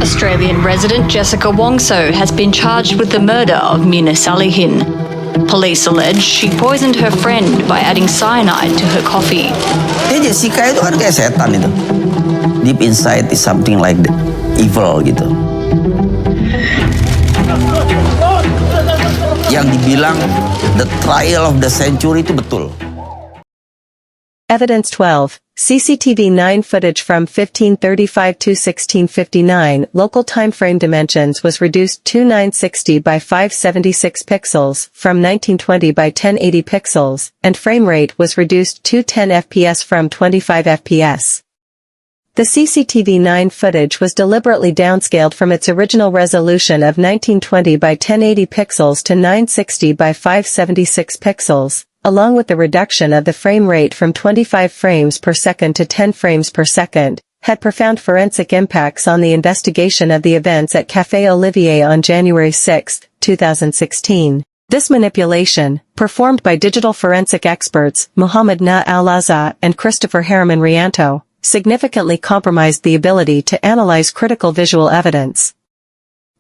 Australian resident Jessica Wongso has been charged with the murder of Nuh Salihin. Police allege she poisoned her friend by adding cyanide to her coffee. Jessica itu kan kayak setan itu. Deep inside is something like the evil gitu. Yang dibilang the trial of the century itu betul. Evidence 12. CCTV 9 footage from 1535 to 1659. Local time frame dimensions was reduced to 960 by 576 pixels from 1920 by 1080 pixels, and frame rate was reduced to 10 fps from 25 fps. The CCTV 9 footage was deliberately downscaled from its original resolution of 1920 by 1080 pixels to 960 by 576 pixels, along with the reduction of the frame rate from 25 frames per second to 10 frames per second, had profound forensic impacts on the investigation of the events at Café Olivier on January 6, 2016. This manipulation, performed by digital forensic experts Nuh Al-Azhar and Christopher Hariman Rianto, significantly compromised the ability to analyze critical visual evidence.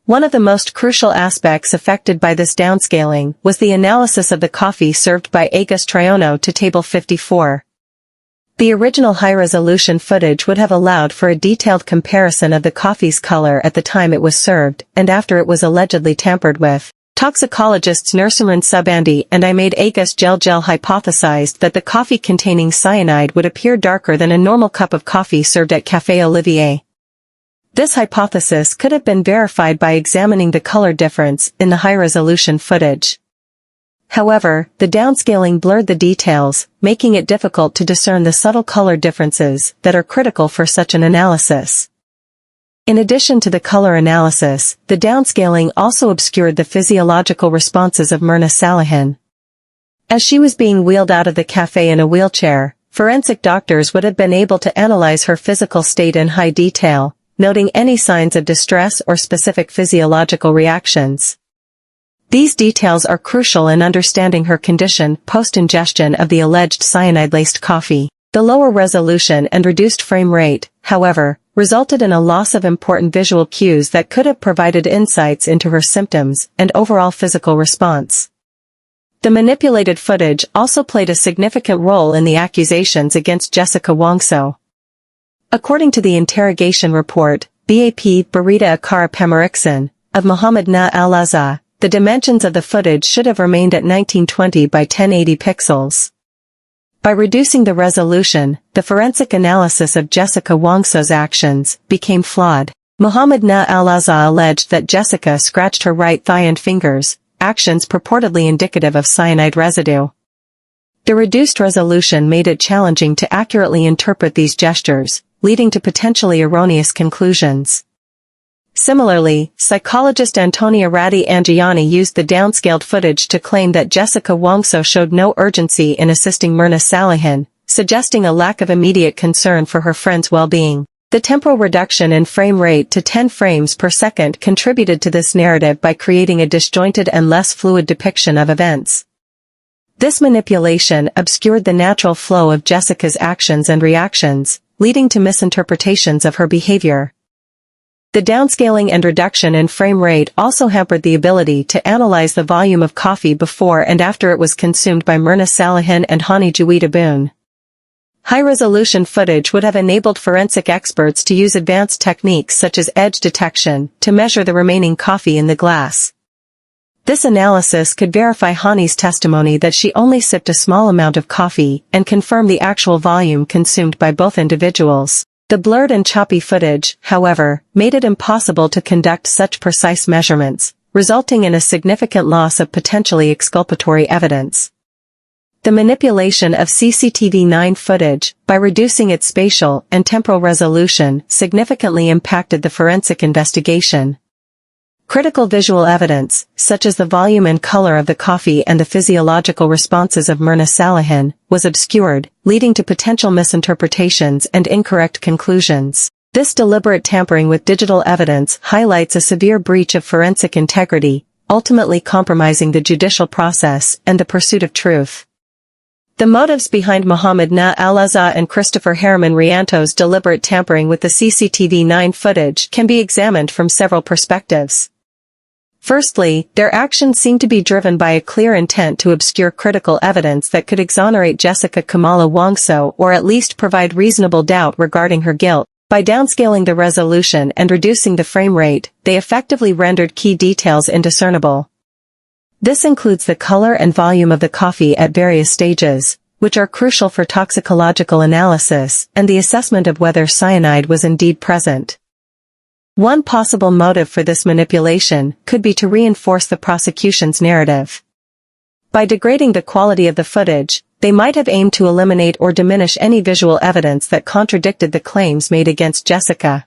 One of the most crucial aspects affected by this downscaling was the analysis of the coffee served by Agus Triono to Table 54. The original high-resolution footage would have allowed for a detailed comparison of the coffee's color at the time it was served and after it was allegedly tampered with. Toxicologists Nursulin Subandi and Ahmed Agus Gel hypothesized that the coffee containing cyanide would appear darker than a normal cup of coffee served at Café Olivier. This hypothesis could have been verified by examining the color difference in the high-resolution footage. However, the downscaling blurred the details, making it difficult to discern the subtle color differences that are critical for such an analysis. In addition to the color analysis, the downscaling also obscured the physiological responses of Nuh Salihin. As she was being wheeled out of the cafe in a wheelchair, forensic doctors would have been able to analyze her physical state in high detail, noting any signs of distress or specific physiological reactions. These details are crucial in understanding her condition post-ingestion of the alleged cyanide-laced coffee. The lower resolution and reduced frame rate, however, resulted in a loss of important visual cues that could have provided insights into her symptoms and overall physical response. The manipulated footage also played a significant role in the accusations against Jessica Wongso. According to the interrogation report, BAP Barita Akara Pemarikson, of Nuh Al-Azhar, the dimensions of the footage should have remained at 1920 by 1080 pixels. By reducing the resolution, the forensic analysis of Jessica Wongso's actions became flawed. Nuh Al-Azhar alleged that Jessica scratched her right thigh and fingers, actions purportedly indicative of cyanide residue. The reduced resolution made it challenging to accurately interpret these gestures, leading to potentially erroneous conclusions. Similarly, psychologist Antonia Ratti Angiani used the downscaled footage to claim that Jessica Wongso showed no urgency in assisting Nuh Salihin, suggesting a lack of immediate concern for her friend's well-being. The temporal reduction in frame rate to 10 frames per second contributed to this narrative by creating a disjointed and less fluid depiction of events. This manipulation obscured the natural flow of Jessica's actions and reactions, leading to misinterpretations of her behavior. The downscaling and reduction in frame rate also hampered the ability to analyze the volume of coffee before and after it was consumed by Nuh Salihin and Hani Juwita. High-resolution footage would have enabled forensic experts to use advanced techniques such as edge detection to measure the remaining coffee in the glass. This analysis could verify Hani's testimony that she only sipped a small amount of coffee and confirm the actual volume consumed by both individuals. The blurred and choppy footage, however, made it impossible to conduct such precise measurements, resulting in a significant loss of potentially exculpatory evidence. The manipulation of CCTV 9 footage, by reducing its spatial and temporal resolution, significantly impacted the forensic investigation. Critical visual evidence, such as the volume and color of the coffee and the physiological responses of Nuh Salihin, was obscured, leading to potential misinterpretations and incorrect conclusions. This deliberate tampering with digital evidence highlights a severe breach of forensic integrity, ultimately compromising the judicial process and the pursuit of truth. The motives behind Nuh Al-Azhar and Hariman Rianto's deliberate tampering with the CCTV 9 footage can be examined from several perspectives. Firstly, their actions seem to be driven by a clear intent to obscure critical evidence that could exonerate Jessica Kumala Wongso or at least provide reasonable doubt regarding her guilt. By downscaling the resolution and reducing the frame rate, they effectively rendered key details indiscernible. This includes the color and volume of the coffee at various stages, which are crucial for toxicological analysis and the assessment of whether cyanide was indeed present. One possible motive for this manipulation could be to reinforce the prosecution's narrative. By degrading the quality of the footage, they might have aimed to eliminate or diminish any visual evidence that contradicted the claims made against Jessica.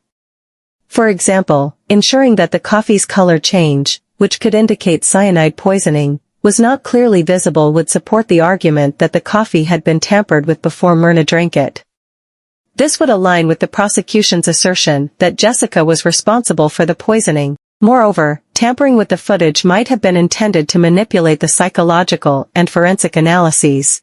For example, ensuring that the coffee's color change, which could indicate cyanide poisoning, was not clearly visible would support the argument that the coffee had been tampered with before Murti drank it. This would align with the prosecution's assertion that Jessica was responsible for the poisoning. Moreover, tampering with the footage might have been intended to manipulate the psychological and forensic analyses.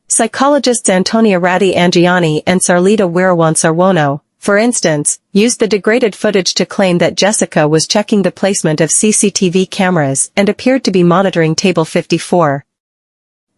Psychologists Antonia Ratti Angiani and Sarlita Wirawan-Sarwono, for instance, used the degraded footage to claim that Jessica was checking the placement of CCTV cameras and appeared to be monitoring table 54.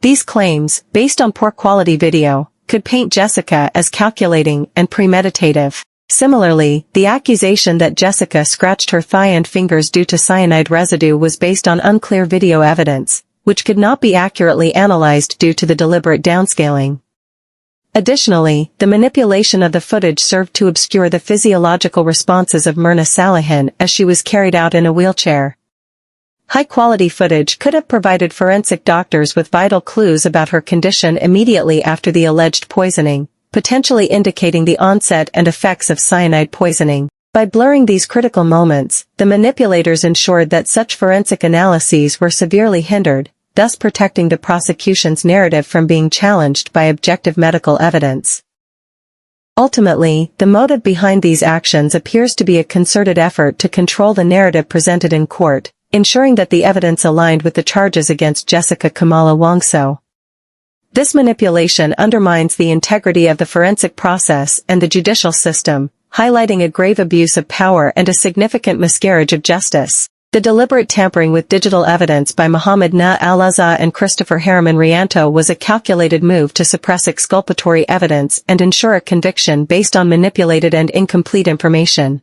These claims, based on poor quality video, could paint Jessica as calculating and premeditative. Similarly, the accusation that Jessica scratched her thigh and fingers due to cyanide residue was based on unclear video evidence, which could not be accurately analyzed due to the deliberate downscaling. Additionally, the manipulation of the footage served to obscure the physiological responses of Murti Salihin as she was carried out in a wheelchair. High-quality footage could have provided forensic doctors with vital clues about her condition immediately after the alleged poisoning, potentially indicating the onset and effects of cyanide poisoning. By blurring these critical moments, the manipulators ensured that such forensic analyses were severely hindered, thus protecting the prosecution's narrative from being challenged by objective medical evidence. Ultimately, the motive behind these actions appears to be a concerted effort to control the narrative presented in court, ensuring that the evidence aligned with the charges against Jessica Kumala Wongso. This manipulation undermines the integrity of the forensic process and the judicial system, highlighting a grave abuse of power and a significant miscarriage of justice. The deliberate tampering with digital evidence by Nuh Al-Azhar and Hariman Rianto was a calculated move to suppress exculpatory evidence and ensure a conviction based on manipulated and incomplete information.